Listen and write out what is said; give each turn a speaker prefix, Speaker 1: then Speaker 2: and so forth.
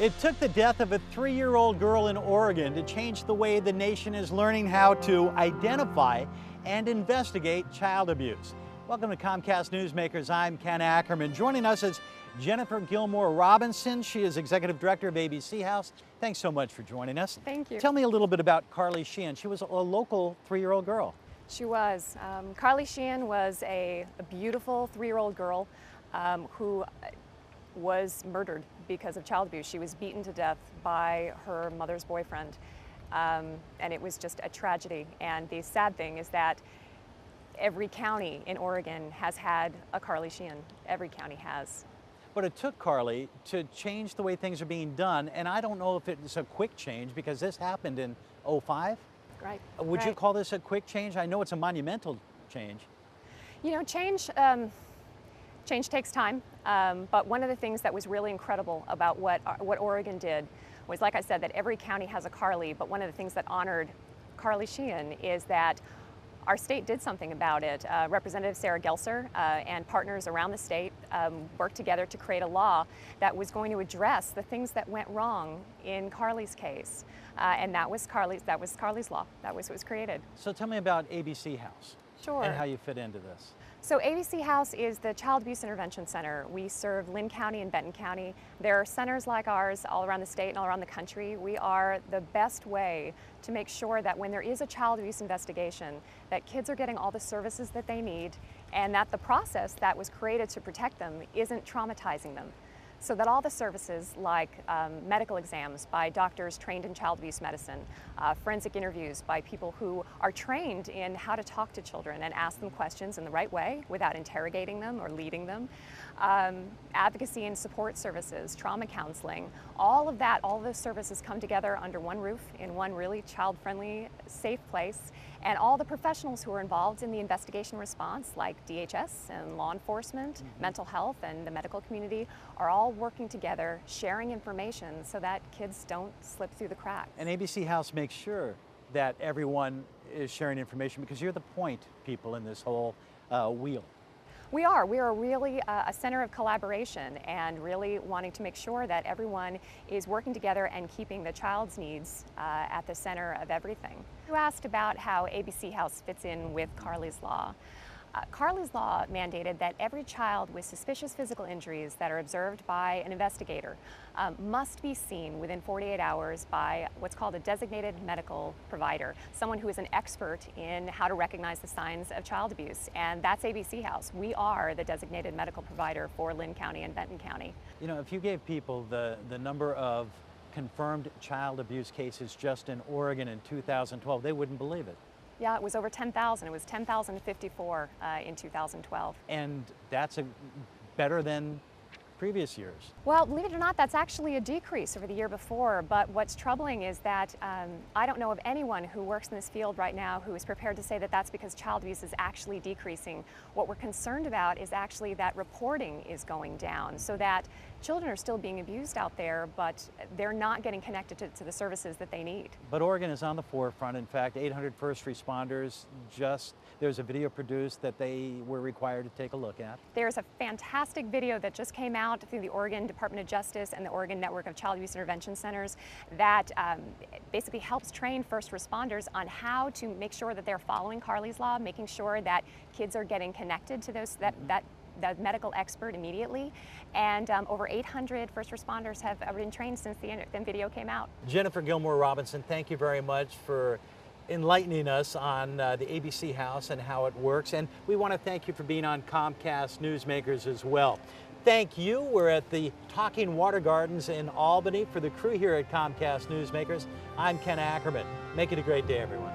Speaker 1: It took the death of a 3-year-old girl in Oregon to change the way the nation is learning how to identify and investigate child abuse. Welcome to Comcast Newsmakers. I'm Ken Ackerman. Joining us is Jennifer Gilmore Robinson. She is Executive Director of ABC House. Thanks so much for joining us.
Speaker 2: Thank you.
Speaker 1: Tell me a little bit about Carly Sheehan. She was a local 3-year-old girl.
Speaker 2: She was. Carly Sheehan was a beautiful 3-year-old girl who was murdered because of child abuse. She was beaten to death by her mother's boyfriend, and it was just a tragedy. And the sad thing is that every county in Oregon has had a Carly Sheehan. Every county has.
Speaker 1: But it took Carly to change the way things are being done, and I don't know if it's a quick change because this happened in '05.
Speaker 2: Right.
Speaker 1: Would you call this a quick change? I know it's a monumental change.
Speaker 2: You know, change takes time, but one of the things that was really incredible about what Oregon did was, like I said, that every county has a Carly, but one of the things that honored Carly Sheehan is that our state did something about it. Representative Sarah Gelser and partners around the state worked together to create a law that was going to address the things that went wrong in Carly's case, and that was Carly's law. That was what was created.
Speaker 1: So tell me about ABC House.
Speaker 2: Sure.
Speaker 1: And how you fit into this.
Speaker 2: So ABC House is the Child Abuse Intervention Center. We serve Lynn County and Benton County. There are centers like ours all around the state and all around the country. We are the best way to make sure that when there is a child abuse investigation, that kids are getting all the services that they need and that the process that was created to protect them isn't traumatizing them. So that all the services like medical exams by doctors trained in child abuse medicine, forensic interviews by people who are trained in how to talk to children and ask them questions in the right way without interrogating them or leading them, advocacy and support services, trauma counseling, all of that, all of those services come together under one roof in one really child-friendly, safe place. And all the professionals who are involved in the investigation response, like DHS and law enforcement, mental health, and the medical community, are all working together, sharing information so that kids don't slip through the cracks.
Speaker 1: And ABC House makes sure that everyone is sharing information because you're the point people in this whole wheel.
Speaker 2: We are really a center of collaboration and really wanting to make sure that everyone is working together and keeping the child's needs at the center of everything. You asked about how ABC House fits in with Carly's Law. Carly's Law mandated that every child with suspicious physical injuries that are observed by an investigator must be seen within 48 hours by what's called a designated medical provider, someone who is an expert in how to recognize the signs of child abuse, and that's ABC House. We are the designated medical provider for Lynn County and Benton County.
Speaker 1: You know, if you gave people the number of confirmed child abuse cases just in Oregon in 2012, they wouldn't believe it.
Speaker 2: Yeah, it was over 10,000. It was 10,054 in 2012.
Speaker 1: And that's better than previous years.
Speaker 2: Well, believe it or not, that's actually a decrease over the year before. But what's troubling is that I don't know of anyone who works in this field right now who is prepared to say that that's because child abuse is actually decreasing. What we're concerned about is actually that reporting is going down, so that children are still being abused out there, but they're not getting connected to the services that they need.
Speaker 1: But Oregon is on the forefront. In fact, 800 first responders there's a video produced that they were required to take a look at.
Speaker 2: There's a fantastic video that just came out through the Oregon Department of Justice and the Oregon Network of Child Abuse Intervention Centers that basically helps train first responders on how to make sure that they're following Carly's Law, making sure that kids are getting connected to the medical expert immediately, and over 800 first responders have been trained since the video came out.
Speaker 1: Jennifer Gilmore Robinson, thank you very much for enlightening us on the ABC House and how it works, and we want to thank you for being on Comcast Newsmakers as well. Thank you. We're at the Talking Water Gardens in Albany. For the crew here at Comcast Newsmakers, I'm Ken Ackerman. Make it a great day, everyone.